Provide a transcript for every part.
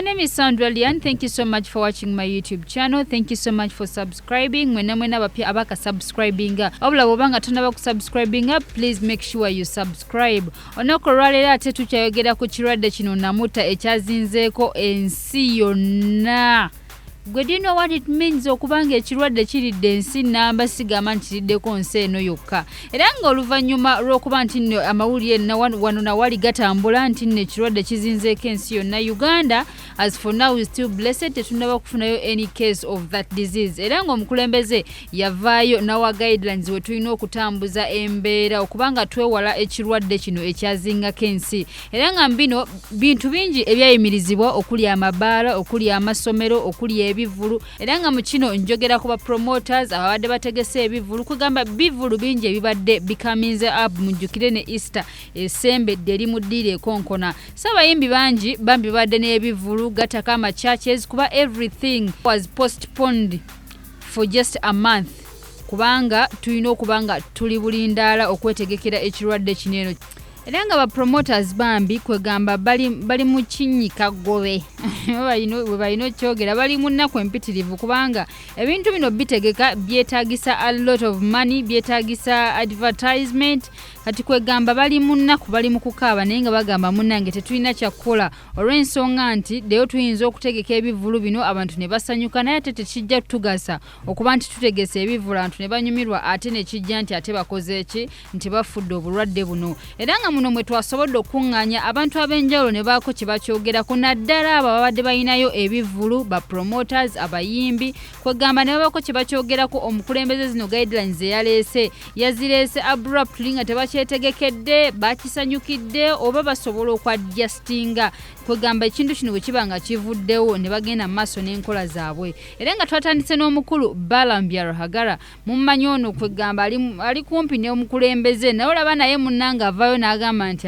My name is Sandra Lian. Thank you so much for watching my YouTube channel. Thank you so much for subscribing. Mwena bapya abaka subscribing. Obula wobanga tonaba subscribing, please make sure you subscribe. Onoko lwalera ate tukyayogera ku kirwadde kino namuta ekyazinzeeko ensi yonna. Gwe do you know what it means okubanga ekirwadde kiridde ensi namba sigama nti kiriddeko nsi eno yokka. Era nga oluvannyuma lw'okuba nti nno amawulire wano nawali gatambula nti nno ekirwadde kizinzeeko ensi yonna, Uganda as for now is still blessed, tetunaba kufunayo any case of that disease. Era nga omukulembeze yavaayo nawa guidelines we tulina okutambuza embeera okubanga twewala ekirwadde kino ekyazingako ensi. Era nga mbino bintu bingi ebyayimirizibwa okuli amabaala, okuli amasomero, okuli ebivulu. Era nga mu kino njogera ku ba promoters abadde bategese ebivulu, kugamba bivulu bingi ebibadde bikaminze up. Mujjukire ne Easter esembedde eri mu ddiiro ekonkona. Sabayimbi bangi bambi badde n'ebivulu gataka ama churches kuba everything was postponed for just a month kubanga tulina okubanga tuli bulindaala okwetegekera ekirwadde kineno. Era nga ba promoters bambi kwegamba bali mu kinnyika gobe balina kyogera bali mu nnaku empitirivu kubanga ebintu bino bitegeka byetaagisa a lot of money, byetaagisa advertisement. Kati kwegamba bali mu nnaku bali mu kukaaba naye nga bagamba munnange tetulina kyakukola olw'ensonga nti leero tuyinza okutegeka ebivulu bino abantu ne basanyuka, naye ate tekijja tugasa okuba nti tutegesa ebivulu abantu ne banyumirwa ate ne kijja nti ate bakoze eki nti bafudde obulwadde buno. Era nga muno mwe twasobodde okuŋŋaanya abantu ab'enjawulo ne baako kye bakyogerako, naddala abo babadde balinayo ebivulu, ba promoters, abayimbi. Kwegamba ne babaako kye bakyogerako. Omukulembeze zino guidelines eyaleese yazireese abruptly nga tebakyetegekedde, bakisanyukidde oba basobola okwadjustinga. Kwegamba ekintu kino bwe kiba nga kivuddewo ne bagenda mu maaso n'enkola zaabwe. Era nga twatandise n'omukulu Balaam Byarahagara, mummanyi ono kwegamba ali kumpi n'omukulembeze, naye olaba naye munnanga avaayo n'agamba nti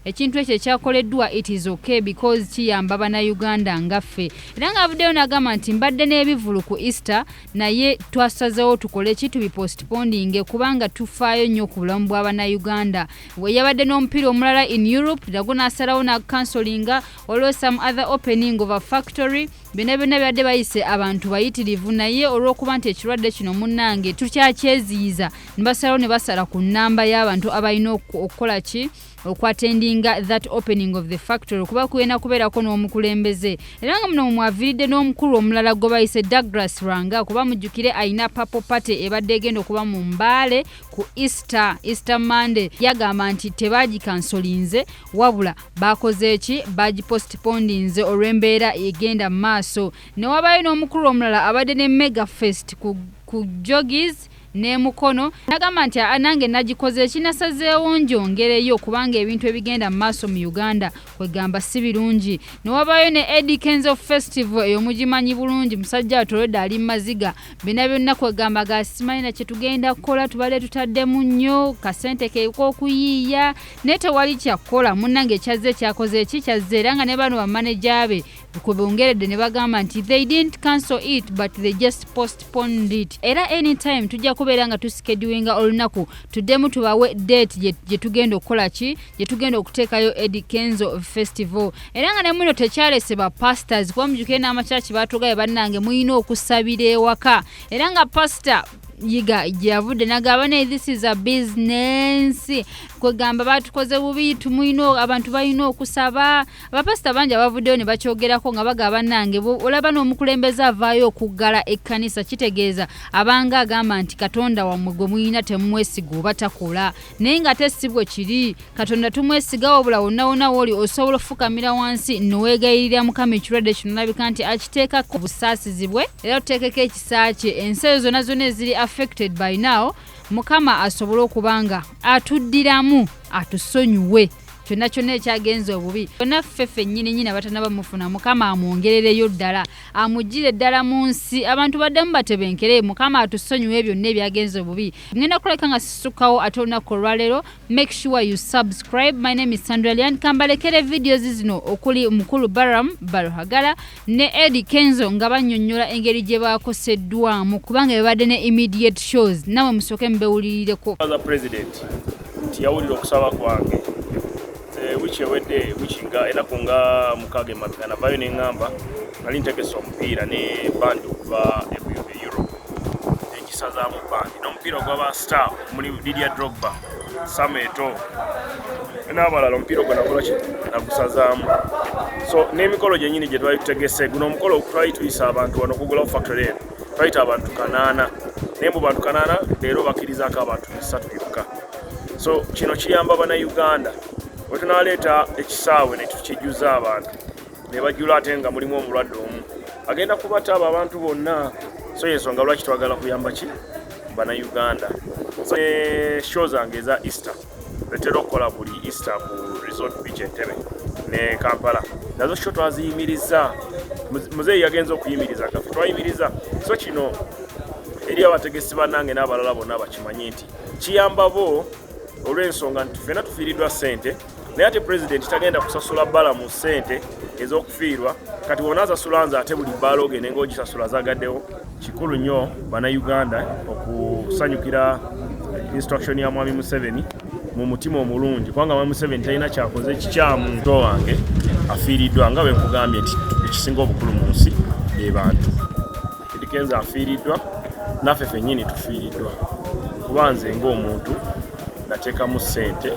ekintu ekyo ekyakoleddwa it is okay because kiyamba bannayuganda ngaffe. Era nga avuddeyo n'agamba nti mbadde n'ebivulu ku Easter naye twasazeewo tukole ki tubipostponinge kubanga tufaayo nnyo ku bulamu bw'abannayuganda. We yabadde n'omupiira omulala in Europe nagwo n'asalawo n'akansolinga olwo some other opening of a factory. Byonna byadde bayise abantu bayitirivu, naye olw'okuba nti ekirwadde kino munnange tukyakyeziyiza ne basalawo ne basala ku nnamba y'abantu abalina okukola ki okwatendinga that opening of the factory kuba kuyina kubeerako n'omukulembeze. Era nga muno mwaviridde n'omukulu omulala gwe bayise Douglas Lwanga kuba mujjukire ayina Purple Party ebadde egenda okuba mu Mbale ku Easter Monday. Yagamba nti tebaagikansolinze wabula bakoze eki bagipostponinze olw'embeera egenda mu maaso. Ne wabayo n'omukulu omulala abadde ne Mega Fest ku Joggies ne Mukono nagamba nti nange nagikoze ekinasazeewo njongereyo kubanga ebintu ebigenda mu maaso mu Uganda kwegamba si birungi. Ne wabayo ne Eddy Kenzo Festival ey'omugimanyi bulungi musajja atolodde ali Mumaziga. Byonna kwegamba gasimanyi na kye tugenda kukola tubale tutaddemu nnyo kasente k'okuyiiya naye tewali kyakukola. Munnange ekyazze kyakoze eki kyazze. Era nga ne bano bamaneja be kwebongeredde ne bagamba nti they didn't cancel it but they just postponed it. Era anytime tujja kubeera nga tuschedulinga olunaku tuddemu tubawe date gye tugenda okukola ki gye tugenda okuteekayo Eddy Kenzo Festival. Era nga ne muno tekyalese ba pastors kuba mujjukire n'amakyaki baatugaye bannange muyina okusabira ewaka. Era nga pastor yiga gyavudde nagamba ne this is a business kwegamba batukoze bubi tumuyino abantu balina okusaba. Abapasita bangi abavuddeyo ne bakyogerako nga bagamba nange olaba n'omukulembeze avaayo okuggala ekkanisa kitegeeza abanga agamba nti Katonda wammwe gwe muyina temumwesiga oba takola. Naye nga tesibwe kiri Katonda tumwesiga wabula wonna woli osobola ofukamira wansi noweegayirira Mukama ekirwadde kino nalabika nti akiteekako busaasizibwe era tuteekeko ekisa kye. Ensi zonna eziri affected by now Mukama asobola okubanga atuddiramu atusonyiwe kyonna ekyagenza obubi. Byonna ffeffe nnyini abatanaba mufuna Mukama amwongerereyo ddala amugire ddala mu nsi abantu baddemu batebenkere Mukama atusonyiwe byonna ebyagenza obubi. Ngenda kuleka nga sisukawo ate olunaku olwaleero. Make sure you subscribe. My name is Sandra Lian. Kambalekere videos zino okuli mukulu Balaam Byarahagara ne Eddy Kenzo nga bannyonnyola engeri gye baakoseddwamu kubanga bebadde ne immediate shows. Nawe musooke mbewulirireko. President yawulira okusaba kwange wiki ewedde wikinga era kunga mukage mabega navayo neŋŋamba nali ntegesa omupiira ne bandi okuva Europe ekisazaamu bandi n'omupiira ogwaba star muli Didier Drogba Sameto n'abalala omupiira ogwo nakola ki nagusazaamu so n'emikolo gyennyini gye twali tutegese guno omukolo twali tuyisa abantu wano okugulawo factory eno twayita abantu 8 naye mu bantu 8 leero bakkirizaako abantu 3 byokka so kino kiyamba bannayuganda bwe tunaleeta ekisaawe ne tukijjuza abantu ne bajjula ate nga mulimu omulwadde omu agenda kubataaba abantu bonna so yensonga lwaki twagala kuyamba ki bannayuganda so show zange eza Easter letera okukola buli Easter ku Resort Beach Entebbe ne Kampala nazo show twaziyimiriza muzeeyi yagenza okuyimiriza gaffe twayimiriza so kino eri abategesi bannange n'abalala bonna bakimanyi nti kiyamba bo olw'ensonga nti ffenna tufiiriddwa ssente naye ate pulezidenti tagenda kusasula Balaam ssente ez'okufiirwa kati wona azasula nze ate buli bbaala ogende ng'ogisasula zagaddewo kikulu nnyo bannayuganda okusanyukira instruction ya mwami Museveni mu mutima omulungi kubanga mwami Museveni talina kyakoze kikyamu muto wange afiiriddwa nga bwe nkugambye nti ekisinga obukulu mu nsi be bantu Eddy Kenzo afiiriddwa naffe ffennyini tufiiriddwa kuba nze ng'omuntu nateekamu ssente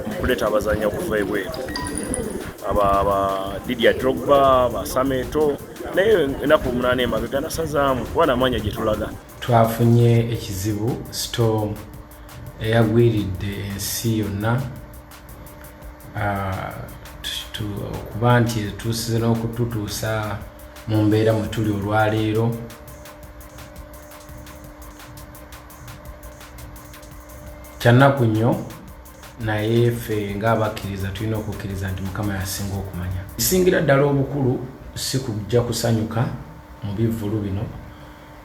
mu kuleeta abazannya okuva ebweru aba Didier Drogba ba Sameto naye ennaku 8 emabega nasazaamu kuba namanya gye tulaga twafunye ekizibu storm eyagwiridde ensi yonna okuba nti etuusize n'okututuusa mu mbeera mwe tuli olwaleero kyannaku nnyo naye ffe ng'abakkiriza tulina okukkiriza nti Mukama yasinga okumanya kisingira ddala obukulu si kujja kusanyuka mu bivvulu bino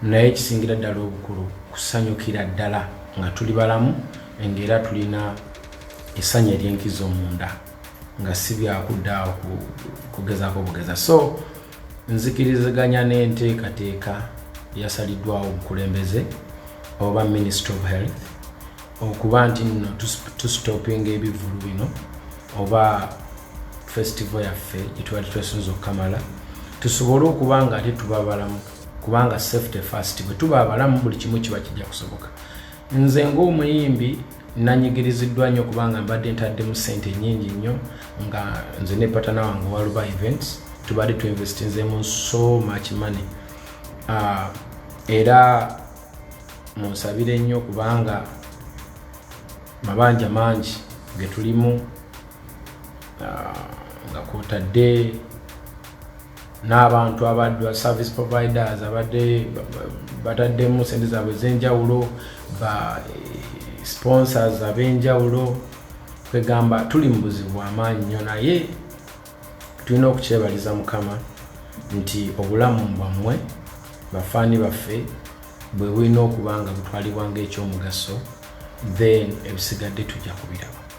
naye kisingira ddala obukulu kusanyukira ddala nga tuli balamu ng'era tulina essanyu ery'enkizo munda nga si byakuddaawo kugezaako bugeza so nzikiriziganya n'enteekateeka yasaliddwawo obukulembeze oba Ministry of Health okuba nti nno tusitopinga ebivvulu bino oba festival yaffe gye twali twesunza okukamala tusobole okuba nga ate tuba balamu kubanga safety first bwe tuba abalamu buli kimu kiba kijja kusoboka nze ng'omuyimbi nanyigiriziddwa nnyo kubanga mbadde ntaddemu ssente nnyingi nnyo nga nze ne patana wange wa Luba Events tubadde tuinvestinzemu so much money era munsabire nnyo kubanga mabanja mangi ge tulimu nga kwotadde n'abantu abadde service providers abadde bataddemu ssente zaabwe ez'enjawulo ba sponsors ab'enjawulo kwegamba tuli mu buzibu bw'amaanyi nnyo naye tulina okukyebaliza Mukama nti obulamu bwammwe bafaani baffe bwe bulina okuba nga butwalibwa ng'ekyomugaso then ebisigadde tujja kubiraba